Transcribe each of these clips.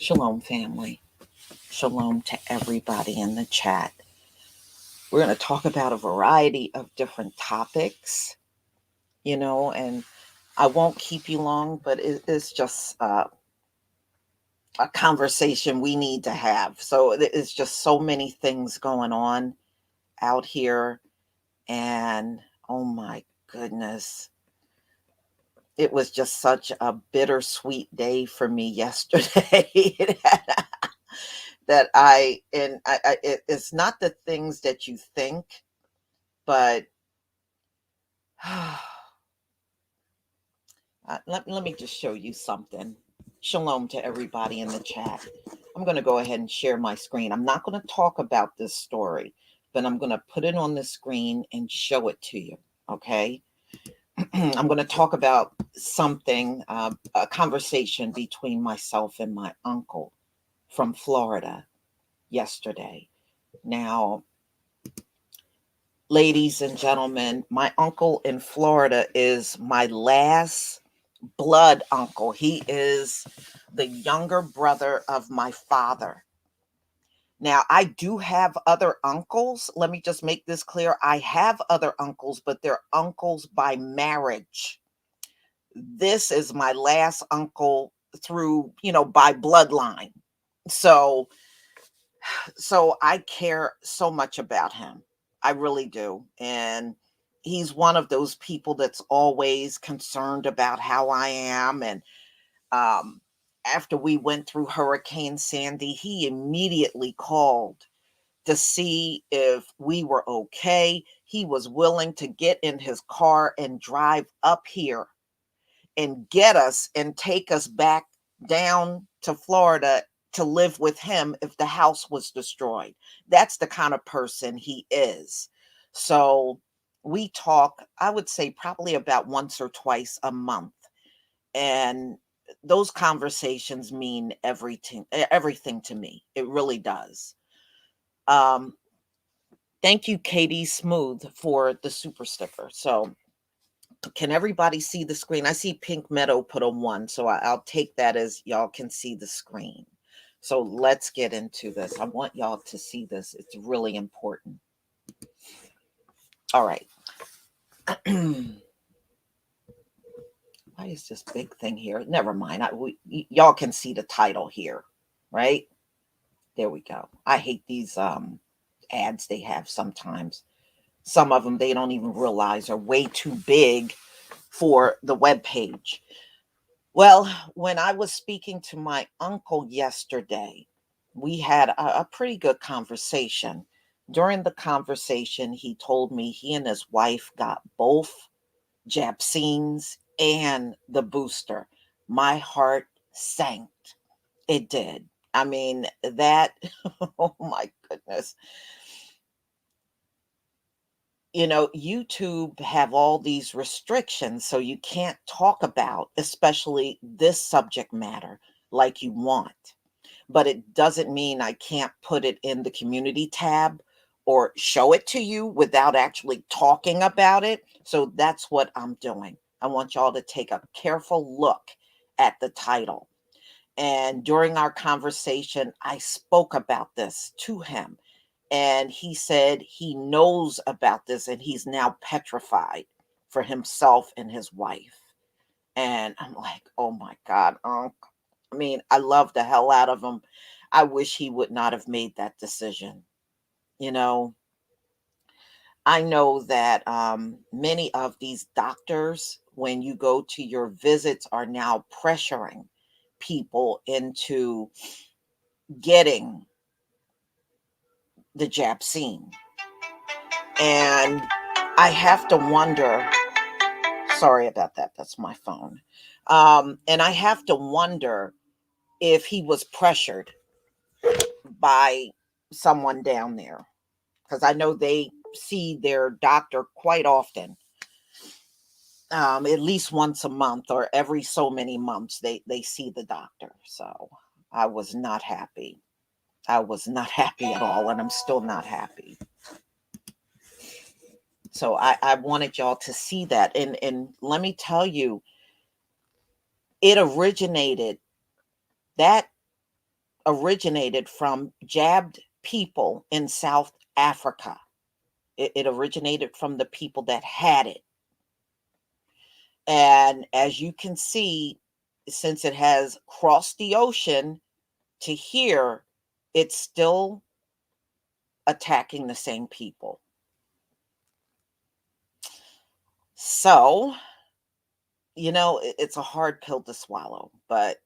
Shalom, family. Shalom to everybody in the chat. We're going to talk about a variety of different topics, and I won't keep you long, but it is just a conversation we need to have. So it's just so many things going on out here. And oh my goodness, it was just such a bittersweet day for me yesterday. that it's not the things that you think, but let me just show you something. Shalom to everybody in the chat. I'm going to go ahead and share my screen. I'm not going to talk about this story, but I'm going to put it on the screen and show it to you. Okay. I'm going to talk about something, a conversation between myself and my uncle from Florida yesterday. Now, ladies and gentlemen, my uncle in Florida is my last blood uncle. He is the younger brother of my father. Now, I do have other uncles. Let me just make this clear. I have other uncles, but they're uncles by marriage. This is my last uncle through, by bloodline. So I care so much about him. I really do. And he's one of those people that's always concerned about how I am. And um, after we went through Hurricane Sandy, he immediately called to see if we were okay. He was willing to get in his car and drive up here and get us and take us back down to Florida to live with him if the house was destroyed. That's the kind of person he is. So we talk, I would say, probably about once or twice a month. And those conversations mean everything to me. It really does. Um, Thank you, Katie Smooth, for the super sticker. So can everybody see the screen? I see Pink Meadow put a 1, so I'll take that as y'all can see the screen. So let's get into this. I want y'all to see this. It's really important. All right. Why is this big thing here? Never mind. Y'all can see the title here, right? There we go. I hate these ads they have sometimes. Some of them they don't even realize are way too big for the web page. Well, when I was speaking to my uncle yesterday, we had a pretty good conversation. During the conversation, he told me he and his wife got both vaccines and the booster. My heart sank. It did. I mean, that, oh my goodness. YouTube have all these restrictions, so you can't talk about, especially this subject matter, like you want. But it doesn't mean I can't put it in the community tab or show it to you without actually talking about it. So that's what I'm doing. I want y'all to take a careful look at the title. And during our conversation, I spoke about this to him. And he said he knows about this and he's now petrified for himself and his wife. And I'm like, oh my God, Unc. I mean, I love the hell out of him. I wish he would not have made that decision. You know, I know that many of these doctors, when you go to your visits, are now pressuring people into getting the jab scene. And I have to wonder, sorry about that, that's my phone. And I have to wonder if he was pressured by someone down there, because I know they see their doctor quite often, at least once a month or every so many months they see the doctor. So I was not happy. I was not happy at all, and I'm still not happy. So I wanted y'all to see that. And let me tell you, it originated, that originated from jabbed people in South Africa. It originated from the people that had it. And as you can see, since it has crossed the ocean to here, it's still attacking the same people. So, it's a hard pill to swallow, but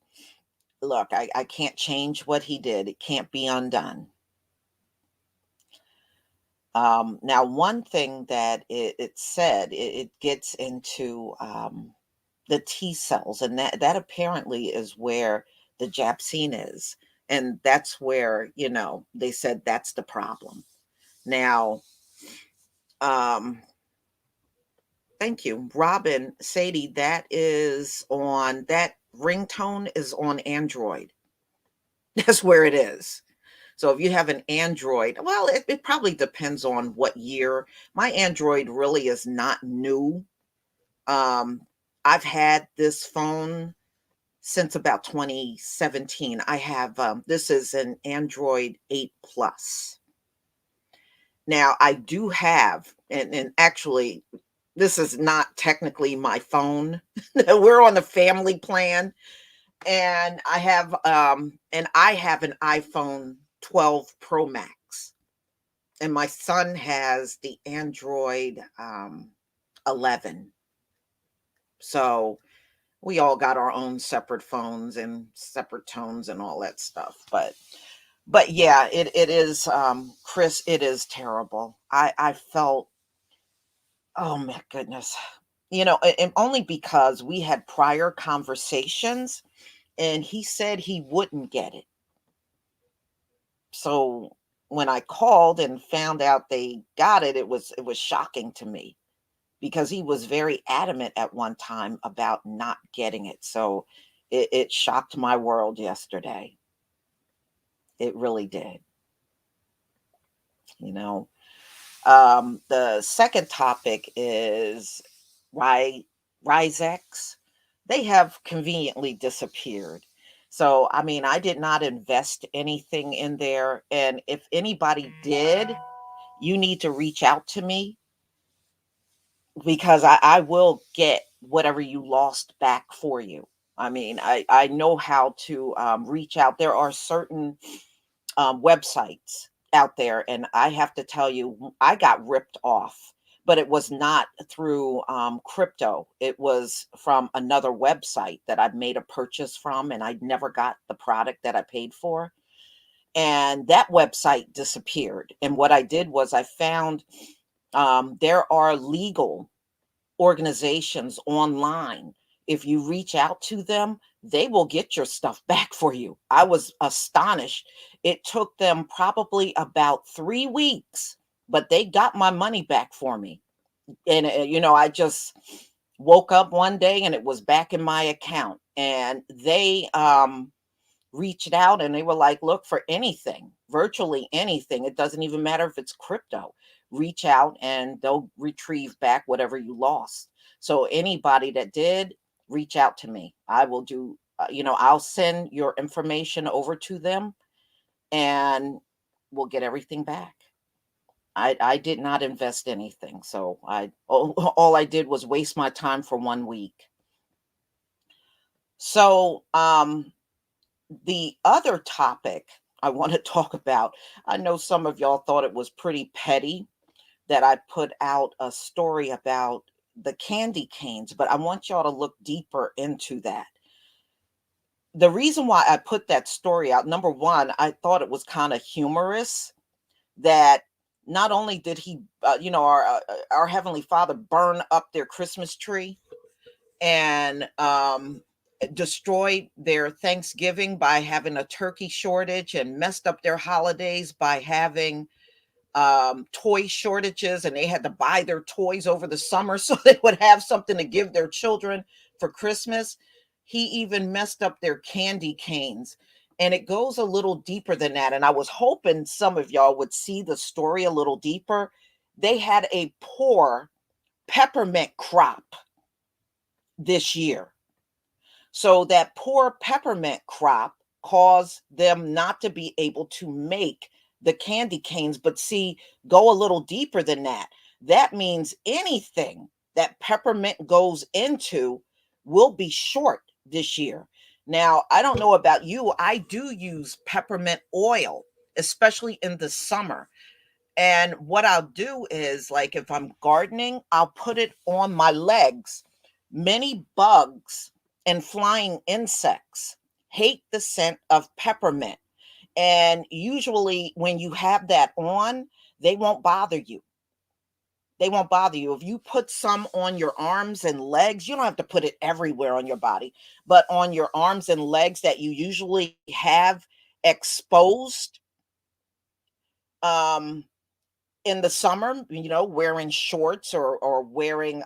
look, I can't change what he did. It can't be undone. Now, one thing that it said, it gets into the T cells, and that apparently is where the Japsine is. And that's where, they said that's the problem. Now, um, thank you. Robin, Sadie, that ringtone is on Android. That's where it is. So if you have an Android, well, it probably depends on what year. My Android really is not new. Um, I've had this phone since about 2017. I have this is an Android 8 Plus. Now I do have, and actually this is not technically my phone. We're on the family plan, and I have an iPhone 12 Pro Max, and my son has the Android 11. So we all got our own separate phones and separate tones and all that stuff. But yeah, it is, Chris, it is terrible. I felt, oh my goodness. And only because we had prior conversations and he said he wouldn't get it. So when I called and found out they got it, it was shocking to me because he was very adamant at one time about not getting it. So it shocked my world yesterday. It really did. You know, the second topic is Ry Risex. They have conveniently disappeared. So, I mean, I did not invest anything in there. And if anybody did, you need to reach out to me because I will get whatever you lost back for you. I mean, I know how to reach out. There are certain websites out there, and I have to tell you, I got ripped off, but it was not through crypto. It was from another website that I made a purchase from, and I never got the product that I paid for. And that website disappeared. And what I did was I found there are legal organizations online. If you reach out to them, they will get your stuff back for you. I was astonished. It took them probably about 3 weeks, but they got my money back for me. And, I just woke up one day and it was back in my account. And they reached out and they were like, look, for anything, virtually anything, it doesn't even matter if it's crypto, reach out and they'll retrieve back whatever you lost. So anybody that did, reach out to me. I will do, I'll send your information over to them and we'll get everything back. I did not invest anything. So all I did was waste my time for 1 week. So, the other topic I want to talk about, I know some of y'all thought it was pretty petty that I put out a story about the candy canes, but I want y'all to look deeper into that. The reason why I put that story out, number one, I thought it was kind of humorous that not only did he, our Heavenly Father burn up their Christmas tree and destroyed their Thanksgiving by having a turkey shortage and messed up their holidays by having toy shortages, and they had to buy their toys over the summer so they would have something to give their children for Christmas. He even messed up their candy canes. And it goes a little deeper than that. And I was hoping some of y'all would see the story a little deeper. They had a poor peppermint crop this year. So that poor peppermint crop cause them not to be able to make the candy canes. But see, go a little deeper than that. That means anything that peppermint goes into will be short this year. Now, I don't know about you, I do use peppermint oil, especially in the summer. And what I'll do is, like, if I'm gardening, I'll put it on my legs. Many bugs and flying insects hate the scent of peppermint. And usually, when you have that on, they won't bother you. They won't bother you. If you put some on your arms and legs, you don't have to put it everywhere on your body, but on your arms and legs that you usually have exposed, um, in the summer, wearing shorts or wearing,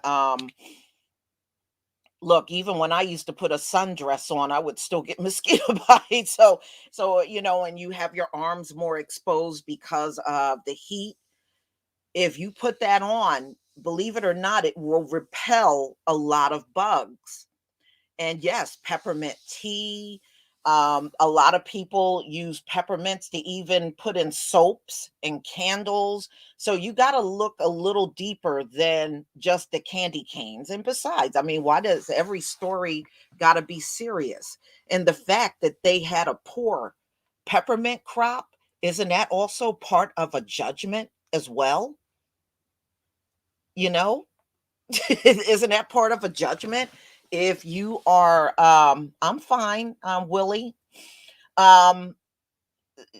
look, even when I used to put a sundress on, I would still get mosquito bites. So, and you have your arms more exposed because of the heat. If you put that on, believe it or not, it will repel a lot of bugs. And yes, peppermint tea. A lot of people use peppermints to even put in soaps and candles. So you got to look a little deeper than just the candy canes. And besides, I mean, why does every story got to be serious? And the fact that they had a poor peppermint crop, isn't that also part of a judgment as well? You know, isn't that part of a judgment? If you are, I'm fine, Willie. Um,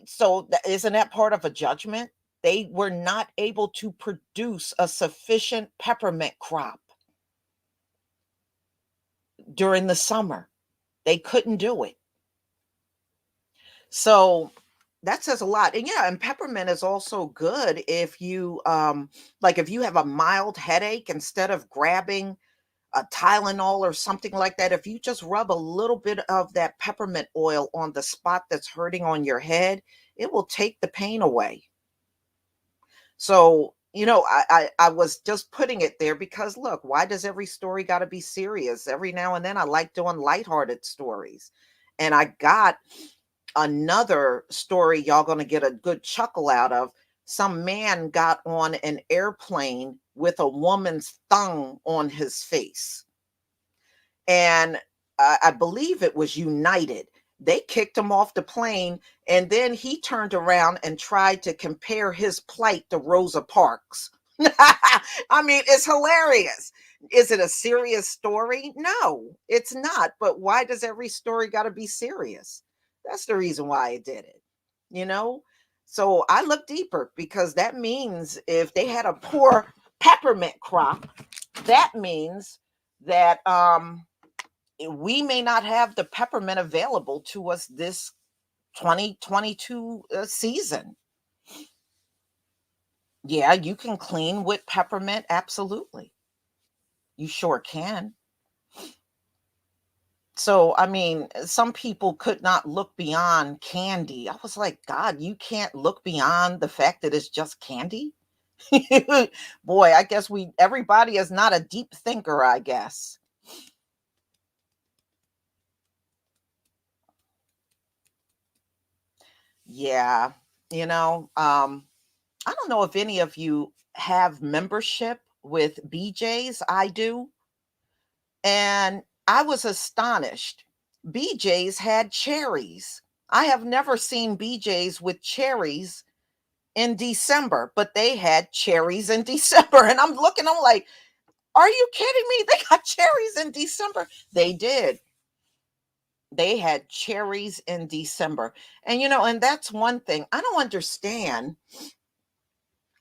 so isn't that part of a judgment? They were not able to produce a sufficient peppermint crop during the summer. They couldn't do it. So that says a lot. And yeah, and peppermint is also good if you, like, if you have a mild headache, instead of grabbing a Tylenol or something like that, if you just rub a little bit of that peppermint oil on the spot that's hurting on your head, it will take the pain away. So, I was just putting it there because look, why does every story got to be serious? Every now and then I like doing lighthearted stories. And I got another story y'all going to get a good chuckle out of. Some man got on an airplane with a woman's tongue on his face, and I believe it was United. They kicked him off the plane, and then he turned around and tried to compare his plight to Rosa Parks. I mean, it's hilarious. Is it a serious story? No, it's not. But why does every story got to be serious? That's the reason why I did it, you know? So I look deeper because that means if they had a poor peppermint crop, that means that we may not have the peppermint available to us this 2022 season. Yeah, you can clean with peppermint. Absolutely. You sure can. So, I mean, some people could not look beyond candy. I was like, God, you can't look beyond the fact that it's just candy? Boy, I guess everybody is not a deep thinker, I guess. Yeah. You know, I don't know if any of you have membership with BJ's. I do. And I was astonished. BJ's had cherries. I have never seen BJ's with cherries in December, but they had cherries in December. And I'm looking, I'm like, are you kidding me? They got cherries in December. They did. They had cherries in December. And, and that's one thing. I don't understand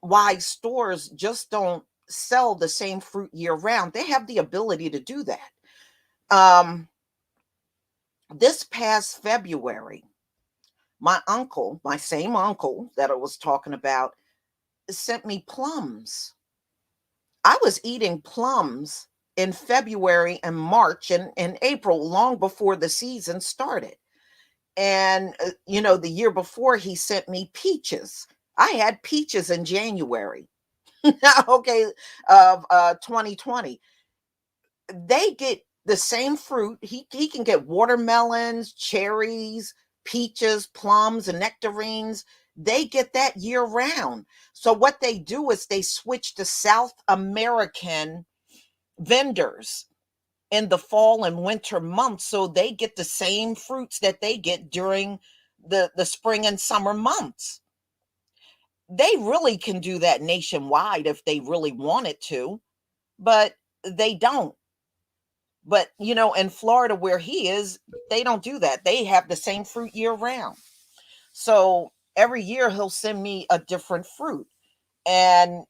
why stores just don't sell the same fruit year round. They have the ability to do that. Um, this past February, my uncle, my same uncle that I was talking about, sent me plums. I was eating plums in February and March and April, long before the season started. And, the year before, he sent me peaches. I had peaches in January. Okay, of 2020. They get the same fruit. He can get watermelons, cherries, peaches, plums, and nectarines, they get that year round. So what they do is they switch to South American vendors in the fall and winter months so they get the same fruits that they get during the spring and summer months. They really can do that nationwide if they really wanted to, but they don't. But in Florida where he is, they don't do that. They have the same fruit year round. So every year he'll send me a different fruit. And,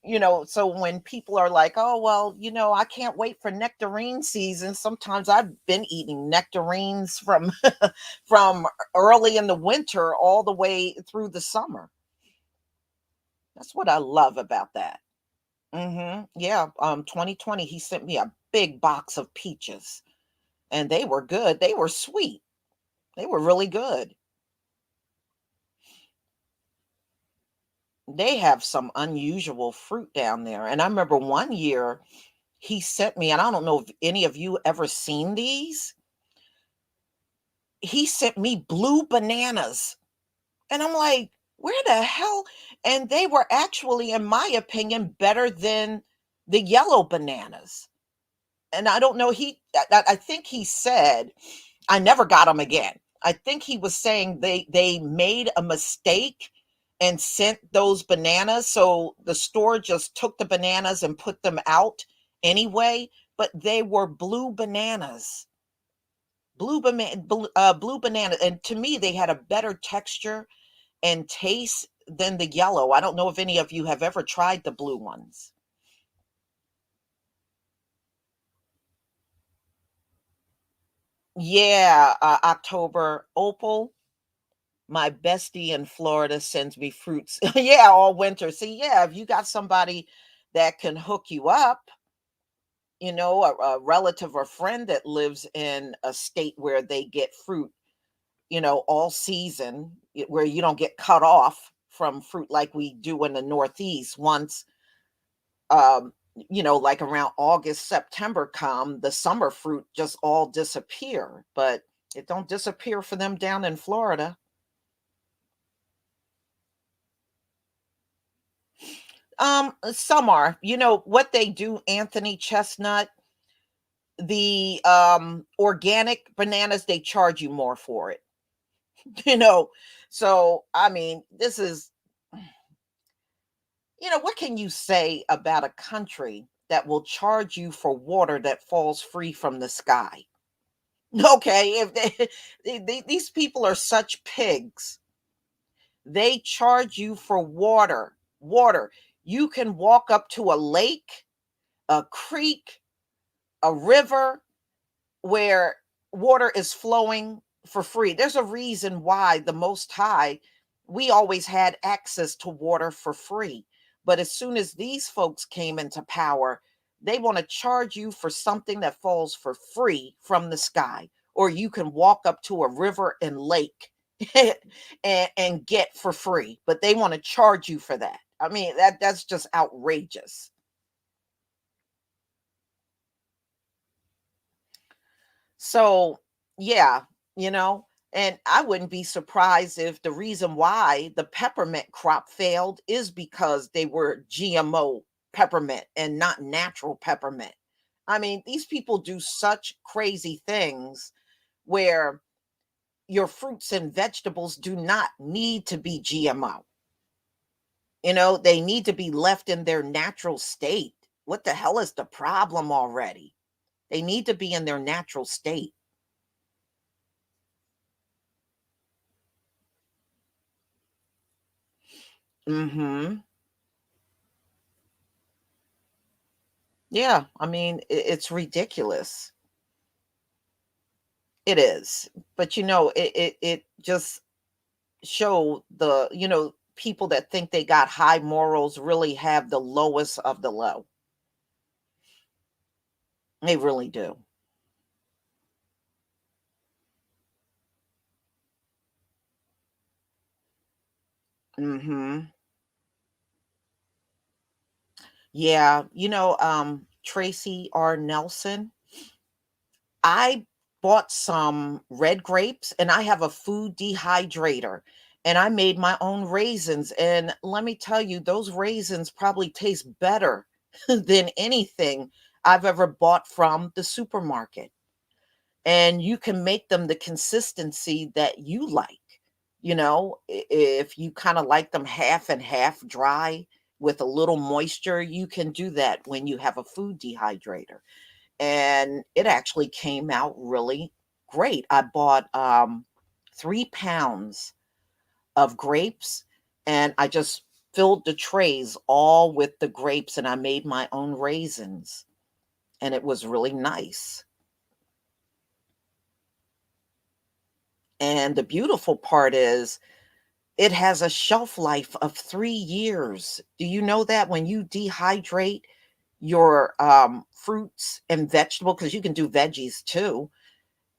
so when people are like, oh, well, I can't wait for nectarine season. Sometimes I've been eating nectarines from from early in the winter all the way through the summer. That's what I love about that. Yeah. 2020, he sent me a big box of peaches and they were good. They were sweet. They were really good. They have some unusual fruit down there. And I remember one year he sent me, and I don't know if any of you ever seen these. He sent me blue bananas. And I'm like, where the hell? And they were actually, in my opinion, better than the yellow bananas. And I don't know, I think he said, I never got them again. I think he was saying they made a mistake and sent those bananas. So the store just took the bananas and put them out anyway, but they were blue bananas. Blue banana, and to me they had a better texture and taste than the yellow. I don't know if any of you have ever tried the blue ones. Yeah, October opal. My bestie in Florida sends me fruits. Yeah, all winter. See, yeah, if you got somebody that can hook you up, a relative or friend that lives in a state where they get fruit, all season, where you don't get cut off from fruit like we do in the Northeast. Once, like around August, September come, the summer fruit just all disappear. But it don't disappear for them down in Florida. Some are. What they do, Anthony Chestnut, the organic bananas, they charge you more for it. you know. So I mean, this is what can you say about a country that will charge you for water that falls free from the sky? Okay, if these people are such pigs, they charge you for water. Water. You can walk up to a lake, a creek, a river where water is flowing for free. There's a reason why the Most High, we always had access to water for free. But as soon as these folks came into power, they want to charge you for something that falls for free from the sky, or you can walk up to a river and lake and get for free. But they want to charge you for that. I mean, that's just outrageous. So, yeah, and I wouldn't be surprised if the reason why the peppermint crop failed is because they were GMO peppermint and not natural peppermint. I mean, these people do such crazy things where your fruits and vegetables do not need to be GMO. They need to be left in their natural state. What the hell is the problem already? They need to be in their natural state. Mhm. Yeah, I mean, it's ridiculous. It is. But it just show people that think they got high morals really have the lowest of the low. They really do. Mhm. Yeah, Tracy R. Nelson. I bought some red grapes, and I have a food dehydrator, and I made my own raisins, and let me tell you, those raisins probably taste better than anything I've ever bought from the supermarket. And you can make them the consistency that you like. If you kind of like them half and half dry with a little moisture, you can do that when you have a food dehydrator. And it actually came out really great. I bought 3 pounds of grapes, and I just filled the trays all with the grapes, and I made my own raisins, and it was really nice. And the beautiful part is it has a shelf life of 3 years. Do you know that when you dehydrate your fruits and vegetables, because you can do veggies too,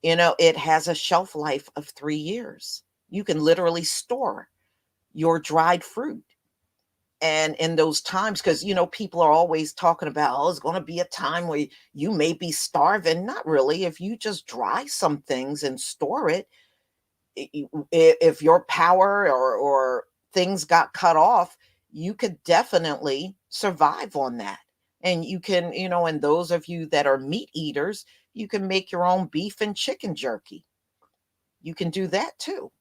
it has a shelf life of 3 years. You can literally store your dried fruit. And in those times, because people are always talking about, oh, it's going to be a time where you may be starving. Not really. If you just dry some things and store it, if your power or things got cut off, you could definitely survive on that. And you can, and those of you that are meat eaters, you can make your own beef and chicken jerky. You can do that too.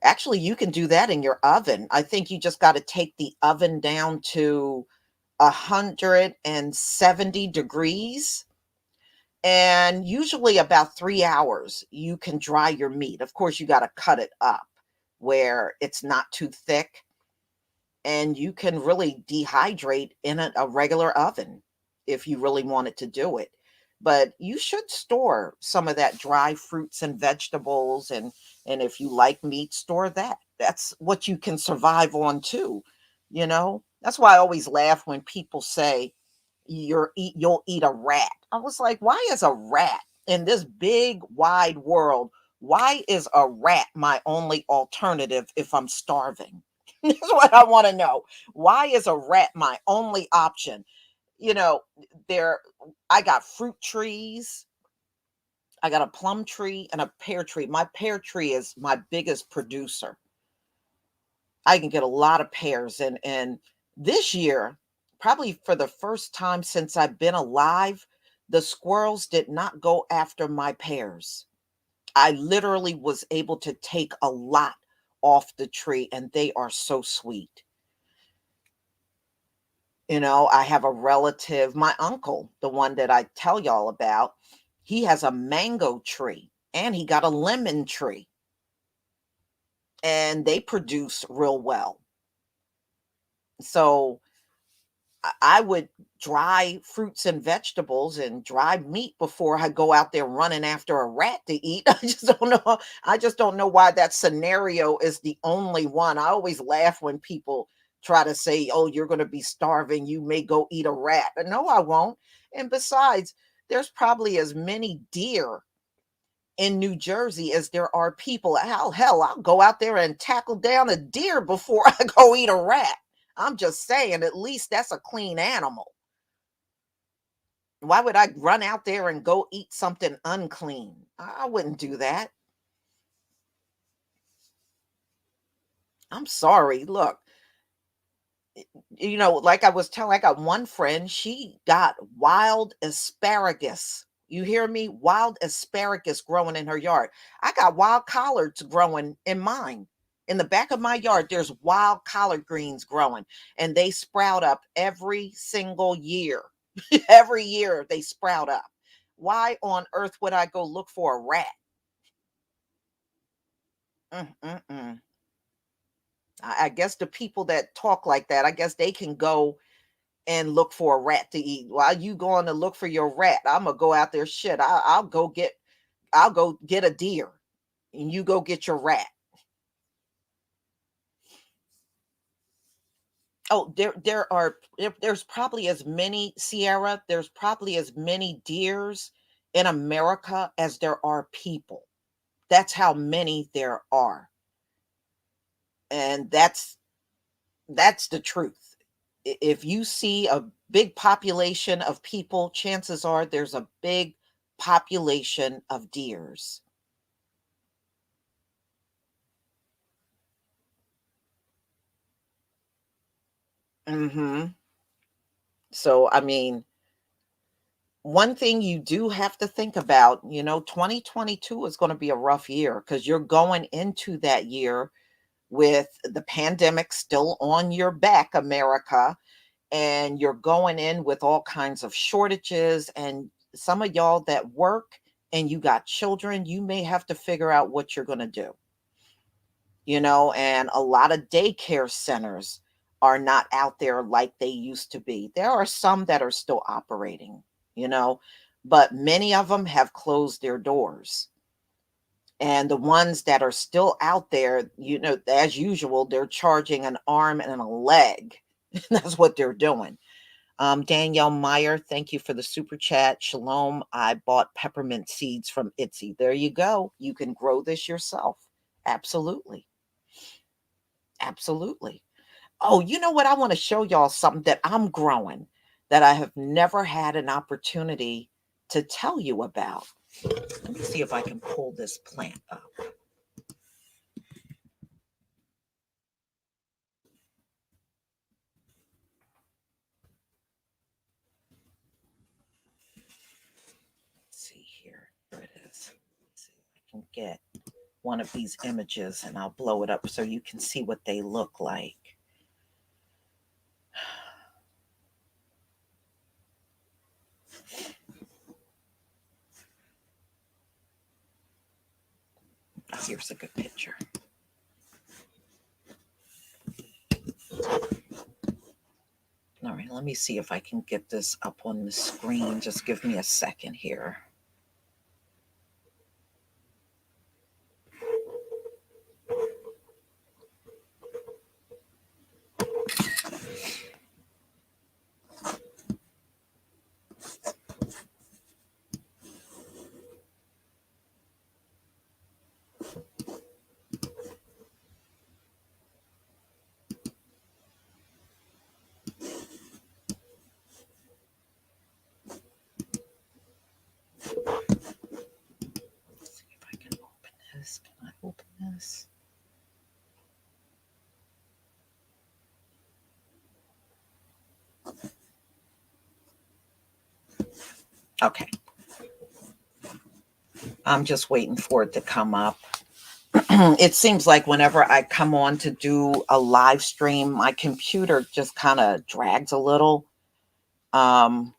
Actually, you can do that in your oven. I think you just got to take the oven down to 170 degrees, and usually about 3 hours you can dry your meat. Of course, you got to cut it up where it's not too thick, and you can really dehydrate in a regular oven if you really wanted to do it. But you should store some of that dry fruits and vegetables, and if you like meat, store that. That's what you can survive on too. That's why I always laugh when people say you'll eat a rat. I was like, why is a rat in this big wide world? Why is a rat my only alternative if I'm starving? That's what I want to know. Why is a rat my only option? You know, there I got fruit trees. I got a plum tree and a pear tree. My pear tree is my biggest producer. I can get a lot of pears, and this year, probably for the first time since I've been alive, the squirrels did not go after my pears. I literally was able to take a lot off the tree, and they are so sweet. I have a relative, my uncle, the one that I tell y'all about, he has a mango tree and he got a lemon tree, and they produce real well. So I would dry fruits and vegetables and dry meat before I go out there running after a rat to eat. I just don't know. I just don't know why that scenario is the only one. I always laugh when people try to say, "Oh, you're going to be starving. You may go eat a rat." But no, I won't. And besides, there's probably as many deer in New Jersey as there are people. Hell, I'll go out there and tackle down a deer before I go eat a rat. I'm just saying, at least that's a clean animal. Why would I run out there and go eat something unclean? I wouldn't do that. I'm sorry. Look, like I was telling, I got one friend, she got wild asparagus. You hear me? Wild asparagus growing in her yard. I got wild collards growing in mine. In the back of my yard, there's wild collard greens growing, and they sprout up every single year. Every year they sprout up. Why on earth would I go look for a rat? Mm-mm-mm. I guess the people that talk like that, I guess they can go and look for a rat to eat. While you going to look for your rat, I'm gonna go out there. Shit, I'll go get a deer, and you go get your rat. Oh, there's probably as many Sierra. There's probably as many deers in America as there are people. That's how many there are, and that's the truth. If you see a big population of people, chances are there's a big population of deers. Mhm. So, I mean, one thing you do have to think about, 2022 is gonna be a rough year because 'cause you're going into that year with the pandemic still on your back, America, and you're going in with all kinds of shortages, and some of y'all that work and you got children, you may have to figure out what you're gonna do, and a lot of daycare centers are not out there like they used to be. There are some that are still operating, you know, but many of them have closed their doors. And the ones that are still out there, as usual, they're charging an arm and a leg. That's what they're doing. Danielle Meyer, thank you for the super chat. Shalom. I bought peppermint seeds from Etsy. There you go. You can grow this yourself. Absolutely. Absolutely. Oh, you know what? I want to show y'all something that I'm growing that I have never had an opportunity to tell you about. Let me see if I can pull this plant up. Let's see here. There it is. Let's see if I can get one of these images and I'll blow it up so you can see what they look like. Oh, here's a good picture. All right, let me see if I can get this up on the screen. Just give me a second here. Let's see if I can open this. Can I open this? Okay. I'm just waiting for it to come up. It seems like whenever I come on to do a live stream, my computer just kind of drags a little. Um,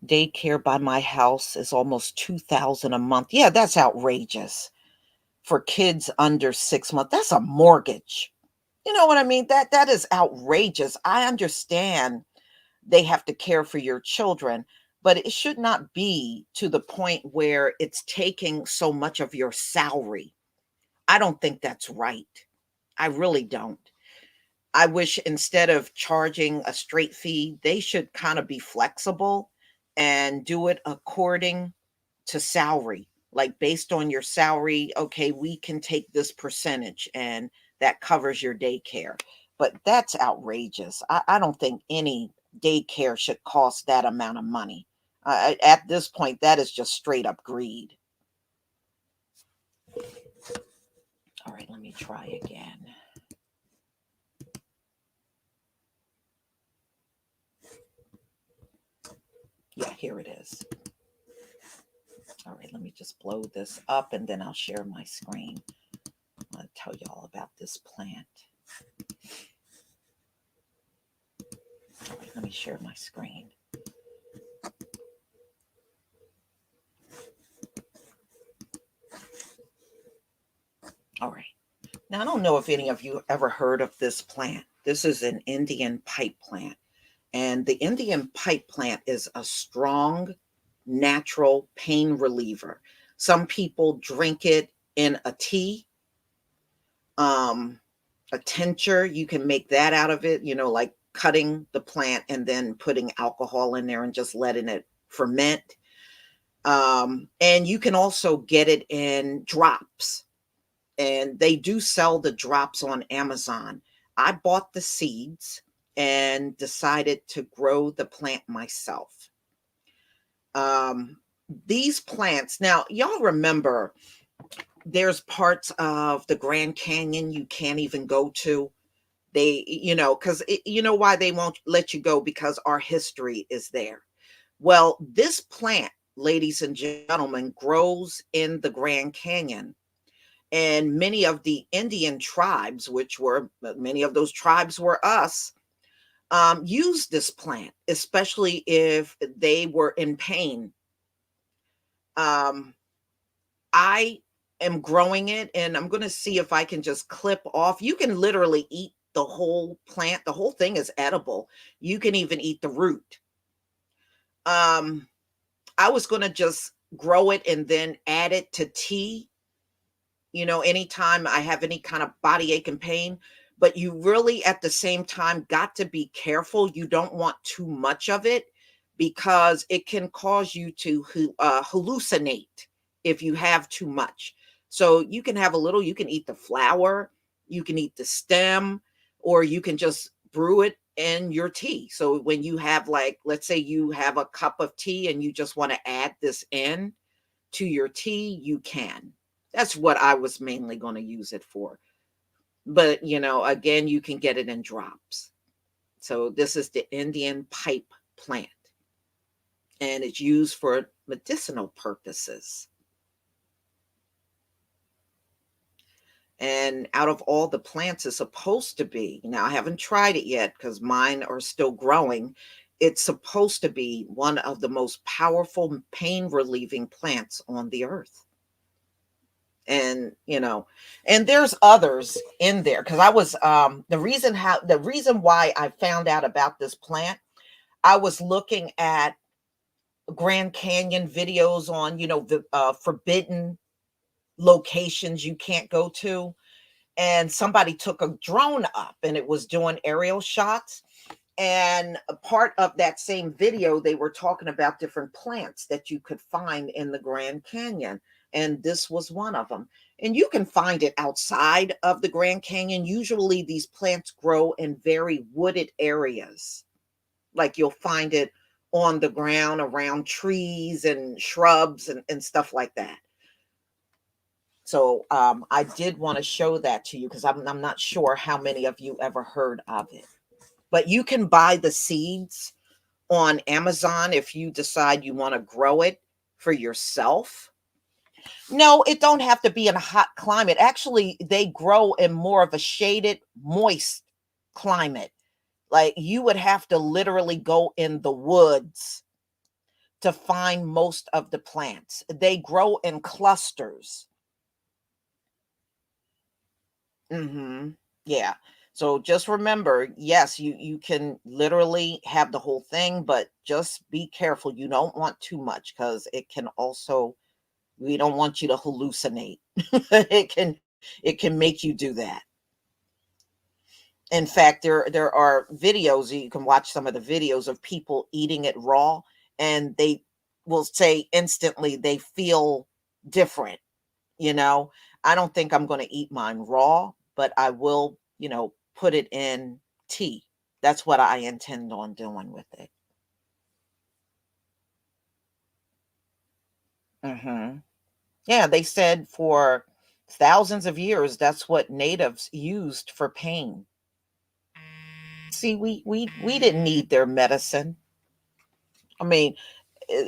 Daycare by my house is almost 2,000 a month. Yeah, that's outrageous for kids under 6 months. That's a mortgage. You know what I mean? That is outrageous. I understand they have to care for your children, but it should not be to the point where it's taking so much of your salary. I don't think that's right. I really don't. I wish instead of charging a straight fee, they should kind of be flexible and do it according to salary. Like based on your salary, okay, we can take this percentage and that covers your daycare. But that's outrageous. I don't think any daycare should cost that amount of money. At this point, that is just straight up greed. All right, let me try again. Yeah, here it is. All right, let me just blow this up and then I'll share my screen. I'll tell you all about this plant. All right, let me share my screen. All right. Now, I don't know if any of you ever heard of this plant. This is an Indian pipe plant. And the Indian pipe plant is a strong, natural pain reliever. Some people drink it in a tea, a tincture. You can make that out of it, like cutting the plant and then putting alcohol in there and just letting it ferment. And you can also get it in drops, and they do sell the drops on Amazon. I bought the seeds and decided to grow the plant myself. Um, these plants, now, y'all remember there's parts of the Grand Canyon you can't even go to. They, because you know why they won't let you go? Because our history is there. Well, this plant, ladies and gentlemen, grows in the Grand Canyon. And many of the Indian tribes, which were many of those tribes were us, use this plant, especially if they were in pain. Um, I am growing it and I'm going to see if I can just clip off. You can literally eat the whole plant. The whole thing is edible. You can even eat the root. Um, I was going to just grow it and then add it to tea, anytime I have any kind of body ache and pain. But you really, at the same time, got to be careful. You don't want too much of it because it can cause you to hallucinate if you have too much. So you can have a little, you can eat the flower, you can eat the stem, or you can just brew it in your tea. So when you have, like, let's say you have a cup of tea and you just want to add this in to your tea, you can. That's what I was mainly going to use it for. But, again, you can get it in drops. So this is the Indian pipe plant, and it's used for medicinal purposes. And out of all the plants it's supposed to be, now I haven't tried it yet because mine are still growing. It's supposed to be one of the most powerful pain relieving plants on the earth. And and there's others in there because I was the reason why I found out about this plant. I was looking at Grand Canyon videos on the forbidden locations you can't go to, and somebody took a drone up and it was doing aerial shots. And a part of that same video, they were talking about different plants that you could find in the Grand Canyon. And this was one of them. And you can find it outside of the Grand Canyon. Usually these plants grow in very wooded areas. Like you'll find it on the ground around trees and shrubs and stuff like that. So I did want to show that to you because I'm not sure how many of you ever heard of it. But you can buy the seeds on Amazon if you decide you want to grow it for yourself. No, it don't have to be in a hot climate. Actually, they grow in more of a shaded, moist climate. Like you would have to literally go in the woods to find most of the plants. They grow in clusters. Mhm. Yeah. So just remember, yes, you can literally have the whole thing, but just be careful. You don't want too much because it can also we don't want you to hallucinate. It can make you do that. In fact, there are videos you can watch some of the videos of people eating it raw, and they will say instantly they feel different. You know, I don't think I'm going to eat mine raw, but I will, put it in tea. That's what I intend on doing with it. Hmm. Yeah, they said for thousands of years that's what natives used for pain. See, we didn't need their medicine. I mean,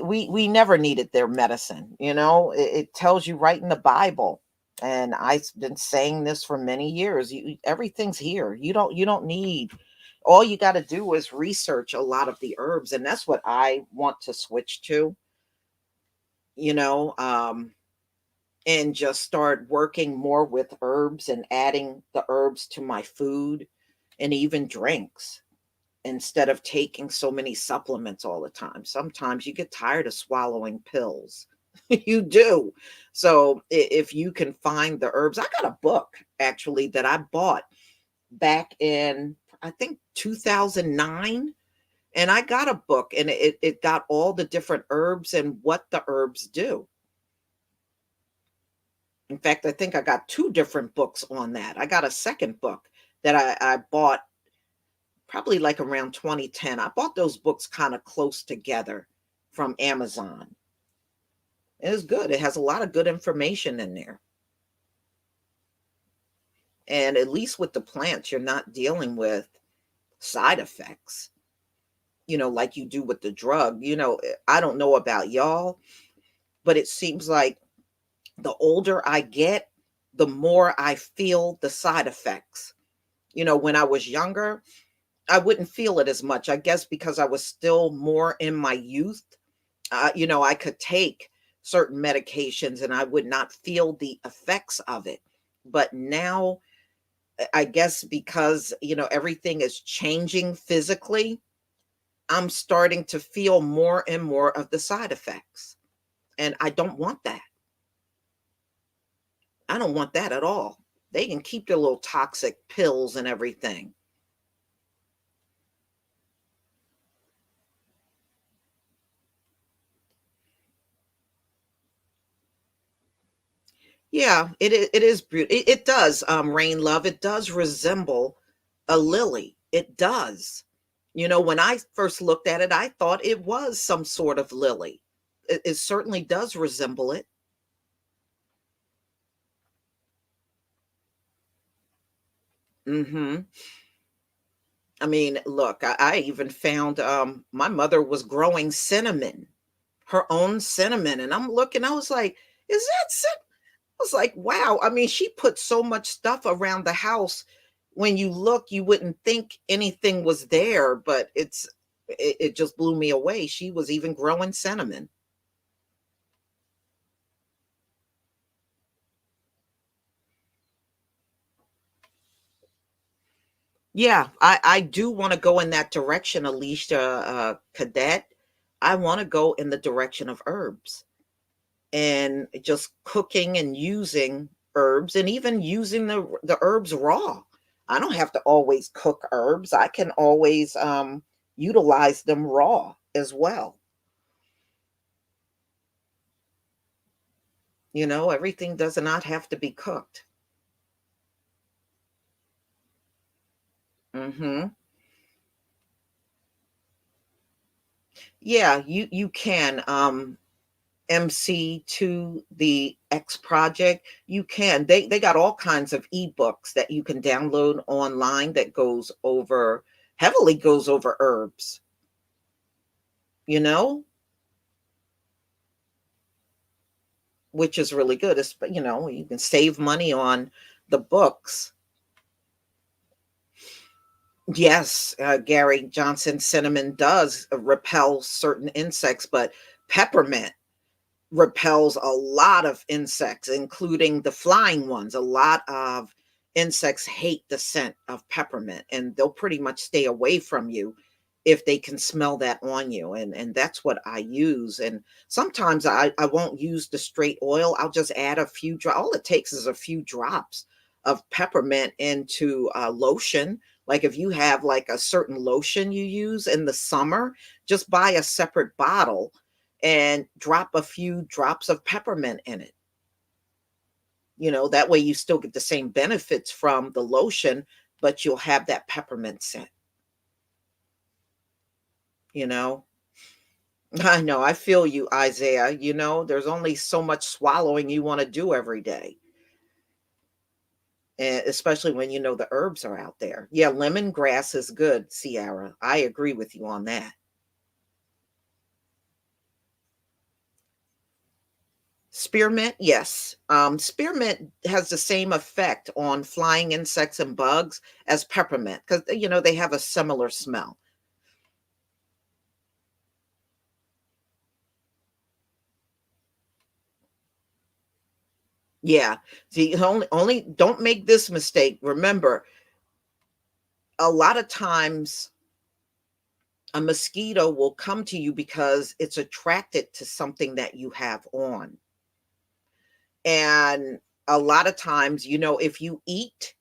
we never needed their medicine. It tells you right in the Bible, and I've been saying this for many years. Everything's here. You don't need. All you got to do is research a lot of the herbs, and that's what I want to switch to. You know, and just start working more with herbs and adding the herbs to my food and even drinks instead of taking so many supplements all the time. Sometimes you get tired of swallowing pills. You do. So if you can find the herbs, I got a book actually that I bought back in, I think, 2009. And I got a book and it got all the different herbs and what the herbs do. In fact, I think I got two different books on that. I got a second book that I bought probably like around 2010. I bought those books kind of close together. from Amazon. It is good. It has a lot of good information in there. And at least with the plants, you're not dealing with side effects, like you do with the drug. I don't know about y'all, but it seems like the older I get, the more I feel the side effects. When I was younger, I wouldn't feel it as much, I guess, because I was still more in my youth. I could take certain medications and I would not feel the effects of it. But now, I guess because, everything is changing physically, I'm starting to feel more and more of the side effects. And I don't want that. I don't want that at all. They can keep their little toxic pills and everything. Yeah, it is beautiful. It does, Rain Love. It does resemble a lily. It does. When I first looked at it, I thought it was some sort of lily. It certainly does resemble it. Hmm. I mean, look, I even found my mother was growing cinnamon, her own cinnamon, and I'm looking. I was like, "Is that I was like, wow. I mean, she put so much stuff around the house. When you look, you wouldn't think anything was there, but it just blew me away. She was even growing cinnamon. Yeah, I do want to go in that direction, Alicia, Cadet. I want to go in the direction of herbs and just cooking and using herbs and even using the herbs raw. I don't have to always cook herbs. I can always utilize them raw as well. Everything does not have to be cooked. Mhm. Yeah, you can MC to the X project. You can. They got all kinds of ebooks that you can download online that goes over herbs, you know, which is really good. You can save money on the books. Yes, Gary Johnson cinnamon does repel certain insects, but peppermint repels a lot of insects, including the flying ones. A lot of insects hate the scent of peppermint, and they'll pretty much stay away from you if they can smell that on you. And that's what I use. And sometimes I won't use the straight oil. I'll just add a few drops. All it takes is a few drops of peppermint into lotion. Like if you have like a certain lotion you use in the summer, just buy a separate bottle and drop a few drops of peppermint in it. That way you still get the same benefits from the lotion, but you'll have that peppermint scent, you know? I know, I feel you, Isaiah. There's only so much swallowing you want to do every day. And especially when the herbs are out there. Yeah, lemongrass is good, Sierra. I agree with you on that. Spearmint, yes. Spearmint has the same effect on flying insects and bugs as peppermint because they have a similar smell. Yeah. See, only don't make this mistake. Remember, a lot of times a mosquito will come to you because it's attracted to something that you have on. And a lot of times, if you eat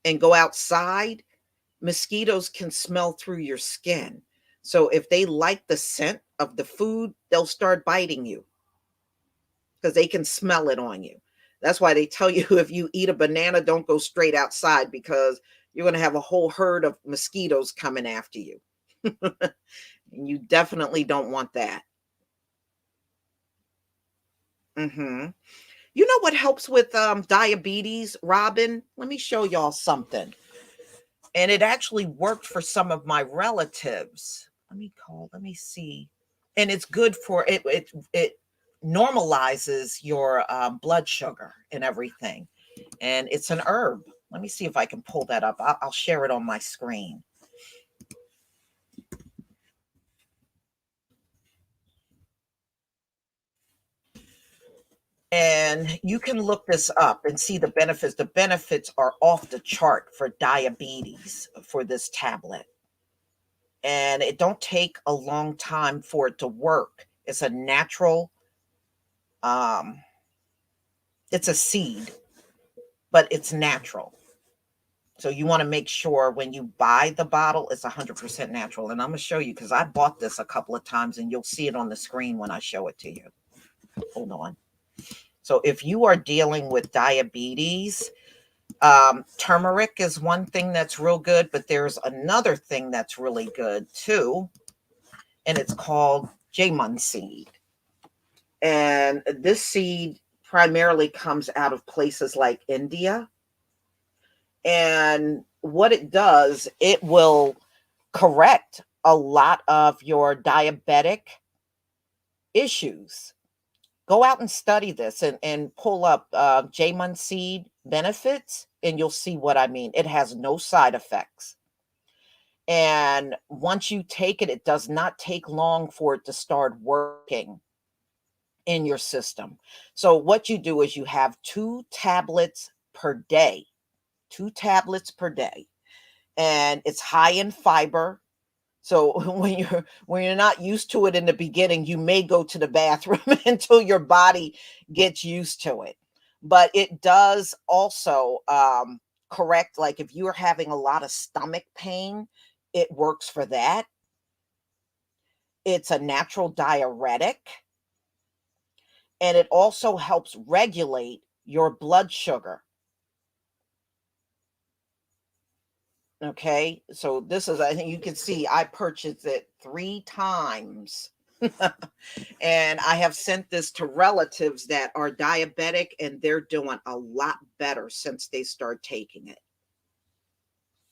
and go outside, mosquitoes can smell through your skin. So if they like the scent of the food, they'll start biting you because they can smell it on you. That's why they tell you if you eat a banana, don't go straight outside because you're going to have a whole herd of mosquitoes coming after you. And you definitely don't want that. Mhm. You know what helps with diabetes, Robin? Let me show y'all something. And it actually worked for some of my relatives. Let me see. And it's good for it normalizes your blood sugar and everything. And it's an herb. Let me see if I can pull that up. I'll share it on my screen. And you can look this up and see the benefits. The benefits are off the chart for diabetes for this tablet. And it don't take a long time for it to work. It's a natural, um, it's a seed, but it's natural. So you want to make sure when you buy the bottle, it's 100% natural. And I'm going to show you because I bought this a couple of times and you'll see it on the screen when I show it to you. Hold on. So if you are dealing with diabetes, turmeric is one thing that's real good, but there's another thing that's really good too, and it's called jamun seed. And this seed primarily comes out of places like India. And what it does, it will correct a lot of your diabetic issues. Go out and study this and pull up jamun seed benefits, and you'll see what I mean. It has no side effects. And once you take it, it does not take long for it to start working in your system. So, what you do is you have 2 tablets per day, 2 tablets per day, and it's high in fiber. So when you're not used to it in the beginning, you may go to the bathroom until your body gets used to it. But it does also correct, like if you're having a lot of stomach pain, it works for that. It's a natural diuretic, and it also helps regulate your blood sugar. Okay, so this is, I think you can see I purchased it 3 times. And I have sent this to relatives that are diabetic, and they're doing a lot better since they start taking it.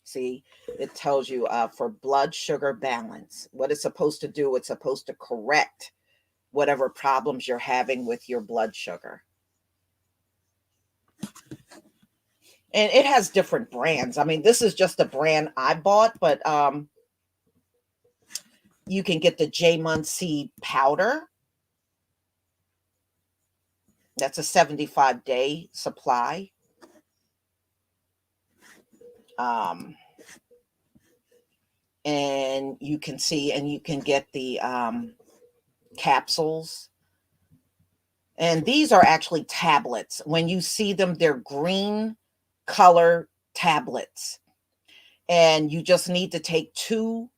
See, it tells you for blood sugar balance, what it's supposed to do, it's supposed to correct whatever problems you're having with your blood sugar. And it has different brands. I mean, this is just a brand I bought, but you can get the Jamun seed powder. That's a 75-day supply. Um, and you can see, and you can get the capsules. And these are actually tablets. When you see them, they're green color tablets. And you just need to take 2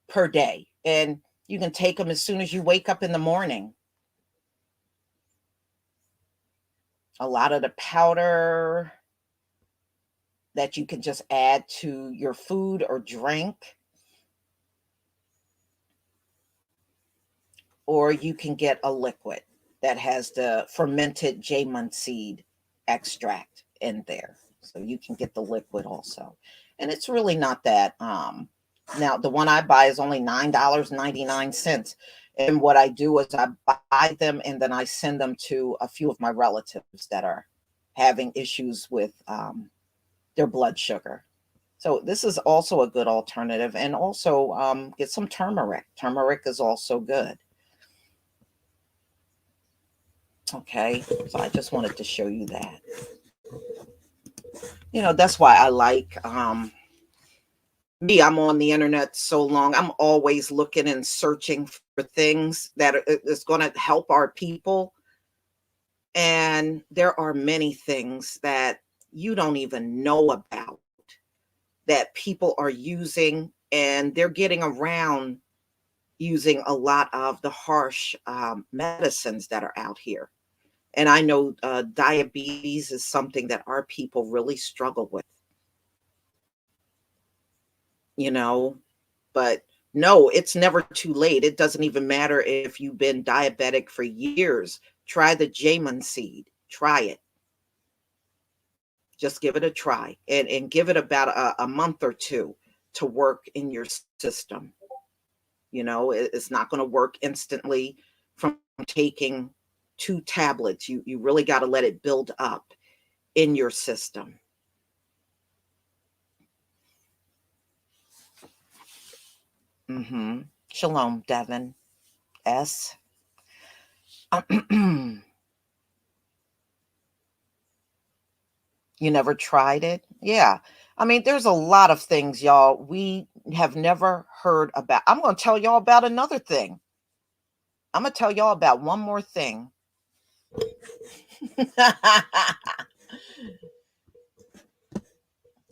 per day. And you can take them as soon as you wake up in the morning. A lot of the powder that you can just add to your food or drink, or you can get a liquid that has the fermented jamun seed extract in there. So you can get the liquid also. And it's really not that now the one I buy is only $9.99. And what I do is I buy them and then I send them to a few of my relatives that are having issues with their blood sugar. So this is also a good alternative. And also get some turmeric. Turmeric is also good. Okay, so I just wanted to show you that. That's why I like me. I'm on the internet so long. I'm always looking and searching for things that is going to help our people. And there are many things that you don't even know about that people are using, and they're getting around using a lot of the harsh medicines that are out here. And I know diabetes is something that our people really struggle with, you know, but no, it's never too late. It doesn't even matter if you've been diabetic for years. Try the jamun seed. Try it. Just give it a try, and give it about a month or two to work in your system. It's not going to work instantly from taking 2 tablets. You really got to let it build up in your system. Shalom, Devin. S. You never tried it? Yeah. I mean, there's a lot of things, y'all, we have never heard about. I'm going to tell y'all about another thing. I'm going to tell y'all about one more thing.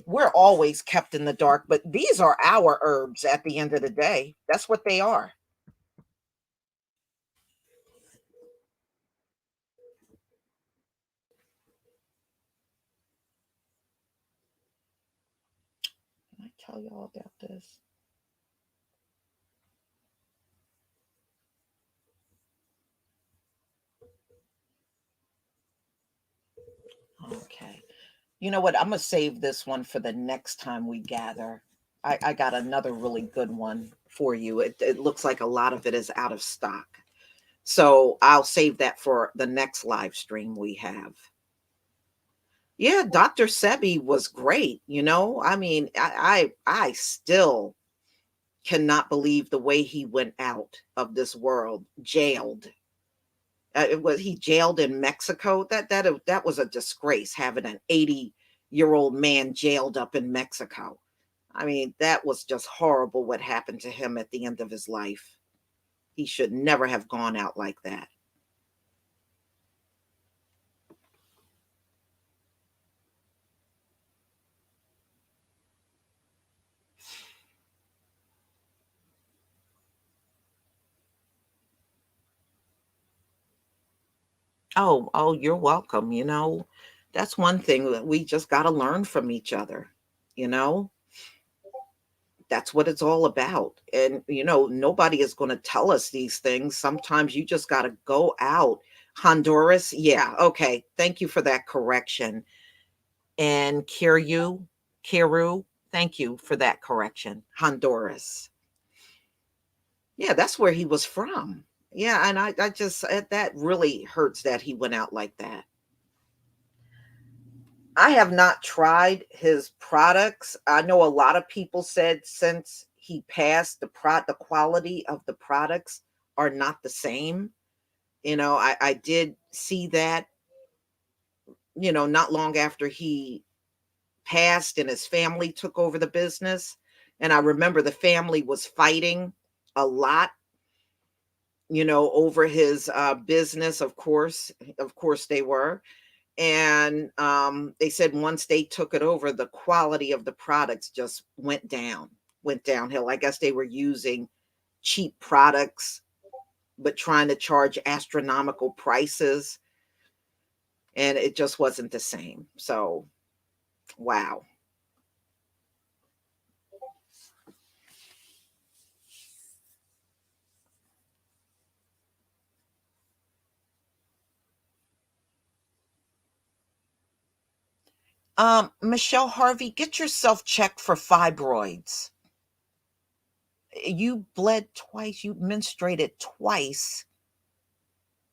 We're always kept in the dark, but these are our herbs at the end of the day. That's what they are. Can I tell y'all about this? Okay. You know what? I'm going to save this one for the next time we gather. I got another really good one for you. It looks like a lot of it is out of stock. So I'll save that for the next live stream we have. Yeah, Dr. Sebi was great. I mean, I still cannot believe the way he went out of this world, jailed. It was he jailed in Mexico. That was a disgrace having an 80-year-old man jailed up in Mexico. I mean, that was just horrible what happened to him at the end of his life. He should never have gone out like that. Oh, you're welcome. That's one thing that we just got to learn from each other. You know, that's what it's all about. And, nobody is going to tell us these things. Sometimes you just got to go out. Honduras. Yeah. Okay. Thank you for that correction. And Kiru, thank you for that correction. Honduras. Yeah, that's where he was from. Yeah. And I just, that really hurts that he went out like that. I have not tried his products. I know a lot of people said since he passed, the quality of the products are not the same. I did see that, not long after he passed and his family took over the business. And I remember the family was fighting a lot, over his business, of course. Of course they were. And they said once they took it over, the quality of the products just went downhill. I guess they were using cheap products, but trying to charge astronomical prices. And it just wasn't the same. So, wow. Michelle Harvey, get yourself checked for fibroids. You bled twice, you menstruated twice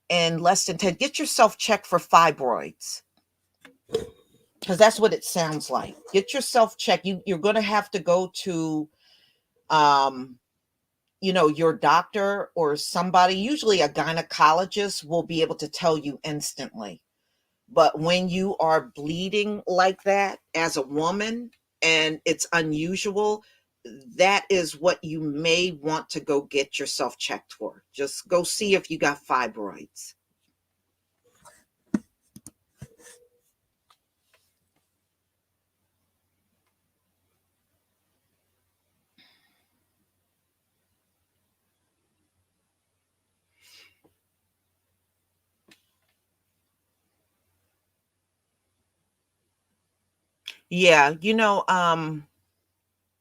in less than 10. Get yourself checked for fibroids. Because that's what it sounds like. Get yourself checked. You're going to have to go to, um, your doctor or somebody. Usually, a gynecologist will be able to tell you instantly. But when you are bleeding like that as a woman and it's unusual, that is what you may want to go get yourself checked for. Just go see if you got fibroids. Yeah,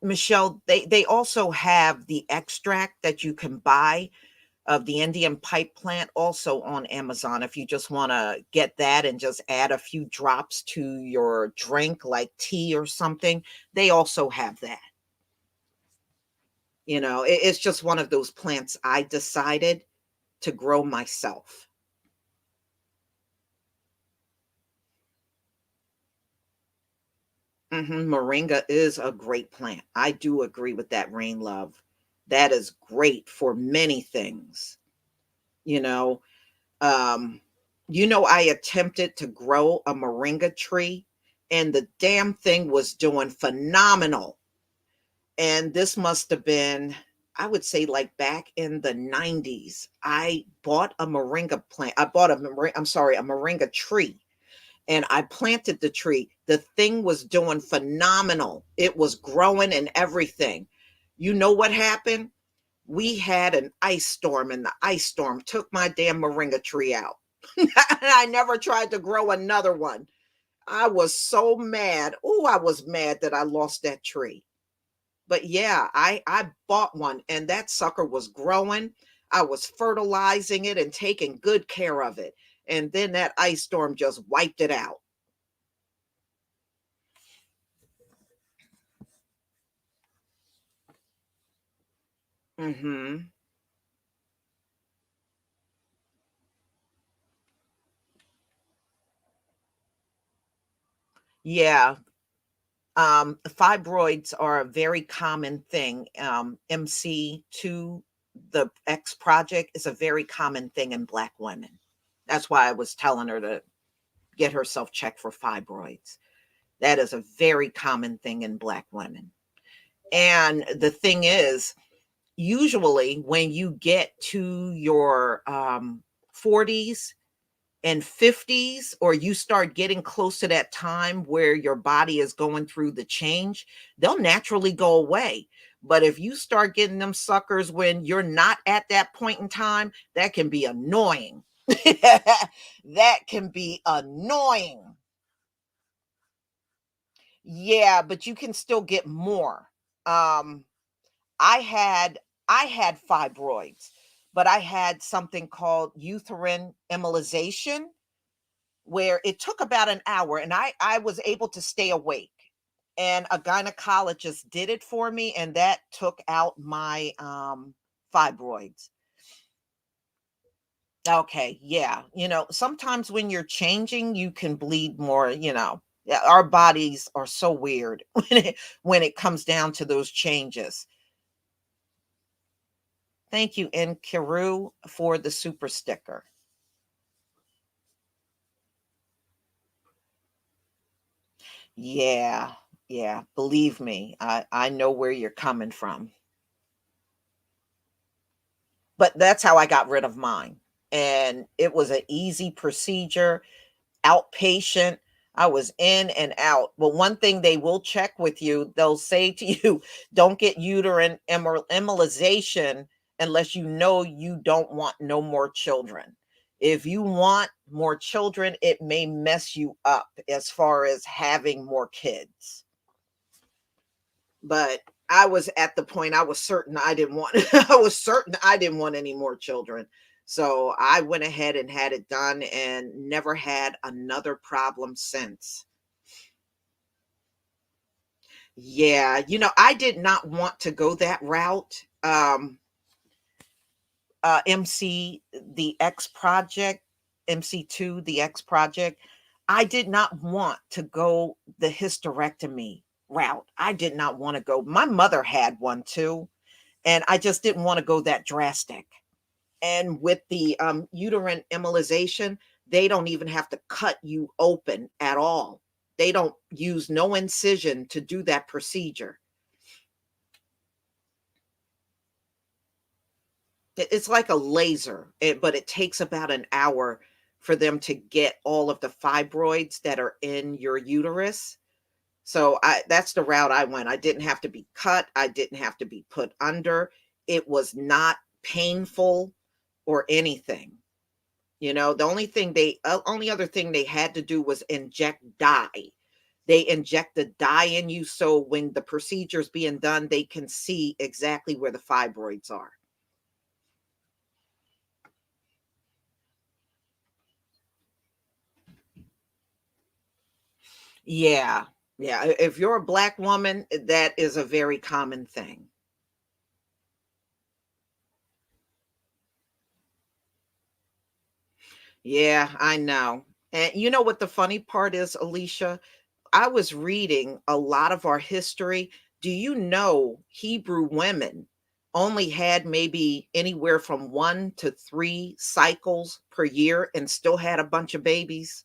Michelle, they also have the extract that you can buy of the Indian pipe plant, also on Amazon. If you just want to get that and just add a few drops to your drink, like tea or something, they also have that. It's just one of those plants I decided to grow myself. Moringa is a great plant. I do agree with that, Rain Love. That is great for many things. You know, um, I attempted to grow a moringa tree, and the damn thing was doing phenomenal. And this must have been, I would say, like back in the 90s. I bought a moringa plant. I bought a moringa tree, and I planted the tree. The thing was doing phenomenal. It was growing and everything. You know what happened? We had an ice storm, and the ice storm took my damn moringa tree out. I never tried to grow another one. I was so mad. Oh, I was mad that I lost that tree. But yeah, I bought one, and that sucker was growing. I was fertilizing it and taking good care of it. And then that ice storm just wiped it out. Mhm. Yeah. Fibroids are a very common thing. MC2, the X project, is a very common thing in Black women. That's why I was telling her to get herself checked for fibroids. That is a very common thing in Black women. And the thing is, usually when you get to your 40s and 50s, or you start getting close to that time where your body is going through the change, they'll naturally go away. But if you start getting them suckers when you're not at that point in time, that can be annoying. That can be annoying. Yeah, but you can still get more. Um, I had I had fibroids, but I had something called uterine embolization, where it took about an hour, and I was able to stay awake. And a gynecologist did it for me, and that took out my fibroids. Okay, yeah. Sometimes when you're changing, you can bleed more. Yeah, our bodies are so weird when it comes down to those changes. Thank you, Nkiru, for the super sticker. Yeah, yeah. Believe me, I know where you're coming from. But that's how I got rid of mine. And it was an easy procedure, outpatient. I was in and out. But one thing they will check with you, they'll say to you, don't get uterine embolization unless you know you don't want no more children. If you want more children, it may mess you up as far as having more kids. But I was at the point, I was certain I didn't want I was certain I didn't want any more children. So I went ahead and had it done and never had another problem since. Yeah, I did not want to go that route. MC the X project, MC2 the X project. I did not want to go the hysterectomy route. I did not want to go. My mother had one too, and I just didn't want to go that drastic. And with the uterine embolization, they don't even have to cut you open at all. They don't use no incision to do that procedure. It's like a laser, but it takes about an hour for them to get all of the fibroids that are in your uterus. So that's the route I went. I didn't have to be cut. I didn't have to be put under. It was not painful or anything. The only other thing they had to do was inject dye. They inject the dye in you, so when the procedure's being done, they can see exactly where the fibroids are. Yeah. Yeah. If you're a black woman, that is a very common thing. Yeah, I know. And you know what the funny part is, Alicia? I was reading a lot of our history. Do you know Hebrew women only had maybe anywhere from 1 to 3 cycles per year and still had a bunch of babies?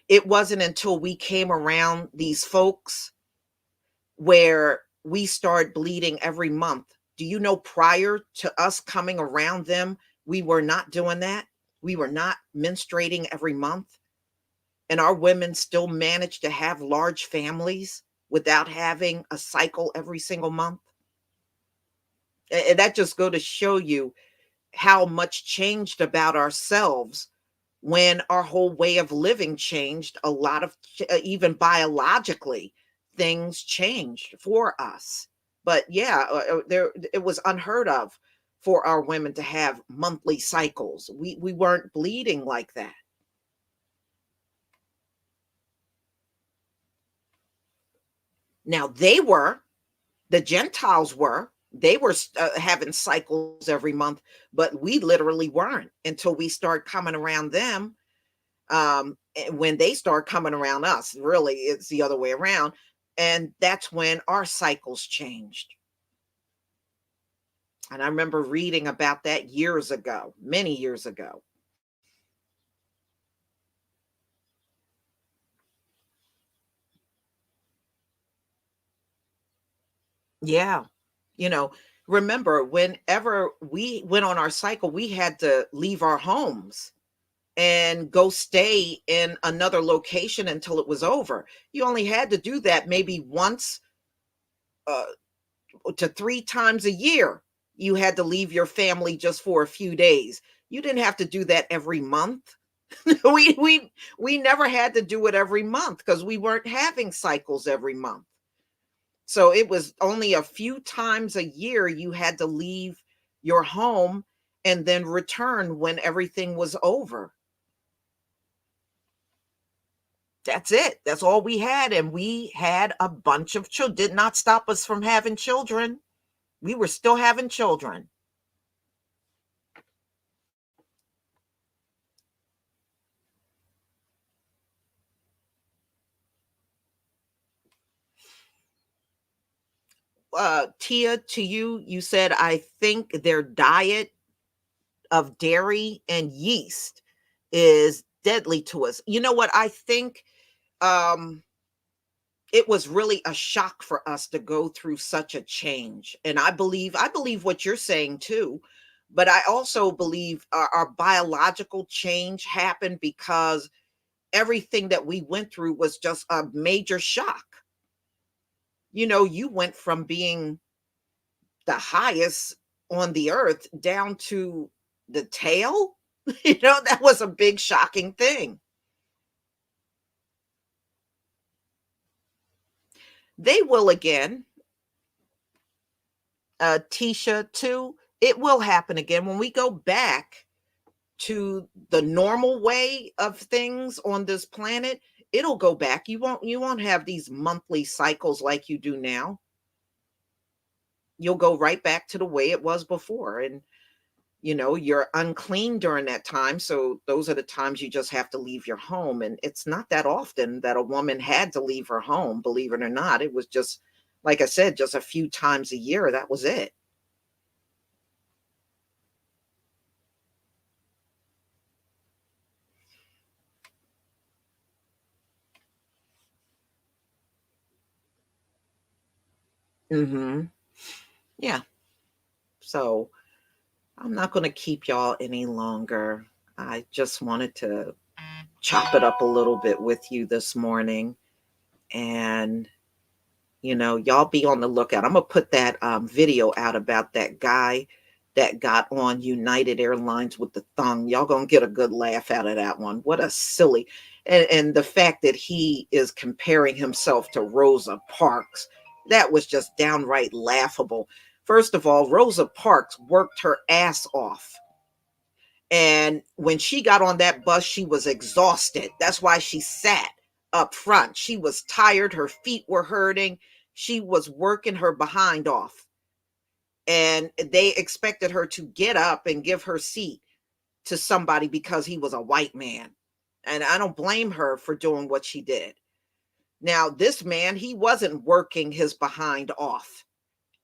It wasn't until we came around these folks where we start bleeding every month. Do you know prior to us coming around them, we were not doing that? We were not menstruating every month, and our women still managed to have large families without having a cycle every single month. And that just go to show you how much changed about ourselves when our whole way of living changed. A lot of even biologically, things changed for us. But yeah, there it was unheard of for our women to have monthly cycles. We weren't bleeding like that. Now they were, the Gentiles were. They were having cycles every month, but we literally weren't until we start coming around them. And when they start coming around us, really, it's the other way around. And that's when our cycles changed. And I remember reading about that years ago, many years ago. Yeah. You know, remember whenever we went on our cycle, we had to leave our homes and go stay in another location until it was over. You only had to do that maybe once uh, to 3 times a year. You had to leave your family just for a few days. You didn't have to do that every month. We never had to do it every month because we weren't having cycles every month. So it was only a few times a year you had to leave your home and then return when everything was over. That's it. That's all we had, and we had a bunch of children. Did not stop us from having children. We were still having children. Tia, to you, you said, I think their diet of dairy and yeast is deadly to us. You know what? I think um, it was really a shock for us to go through such a change. And I believe what you're saying too. But I also believe our biological change happened because everything that we went through was just a major shock. You know, you went from being the highest on the earth down to the tail. You know, that was a big shocking thing. They will again. Tisha too. It will happen again when we go back to the normal way of things on this planet. It'll go back. You won't have these monthly cycles like you do now. You'll go right back to the way it was before. And you're unclean during that time, so those are the times you just have to leave your home, and it's not that often that a woman had to leave her home, believe it or not. It was just, like I said, just a few times a year. That was it. Mhm. Yeah. So, I'm not gonna keep y'all any longer. I just wanted to chop it up a little bit with you this morning, and y'all be on the lookout. I'm gonna put that video out about that guy that got on United Airlines with the thong. Y'all gonna get a good laugh out of that one. What a silly, and the fact that he is comparing himself to Rosa Parks, that was just downright laughable. First of all, Rosa Parks worked her ass off. And when she got on that bus, she was exhausted. That's why she sat. up front. She was tired, her feet were hurting. She was working her behind off. And they expected her to get up and give her seat to somebody because he was a white man. And I don't blame her for doing what she did. Now, this man, he wasn't working his behind off.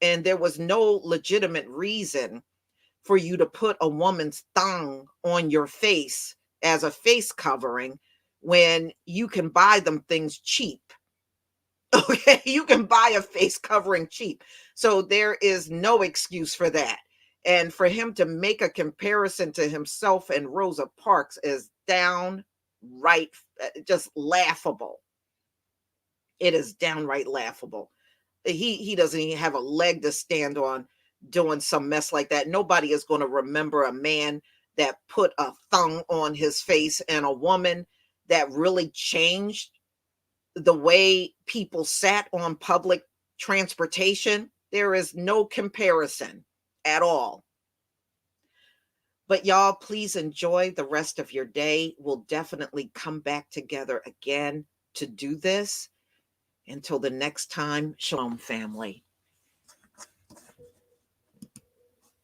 And there was no legitimate reason for you to put a woman's thong on your face as a face covering when you can buy them things cheap. Okay, you can buy a face covering cheap. So there is no excuse for that. And for him to make a comparison to himself and Rosa Parks is downright just laughable. It is downright laughable. He doesn't even have a leg to stand on doing some mess like that. Nobody is going to remember a man that put a thong on his face and a woman that really changed the way people sat on public transportation. There is no comparison at all. But y'all, please enjoy the rest of your day. We'll definitely come back together again to do this. Until the next time, shalom, family.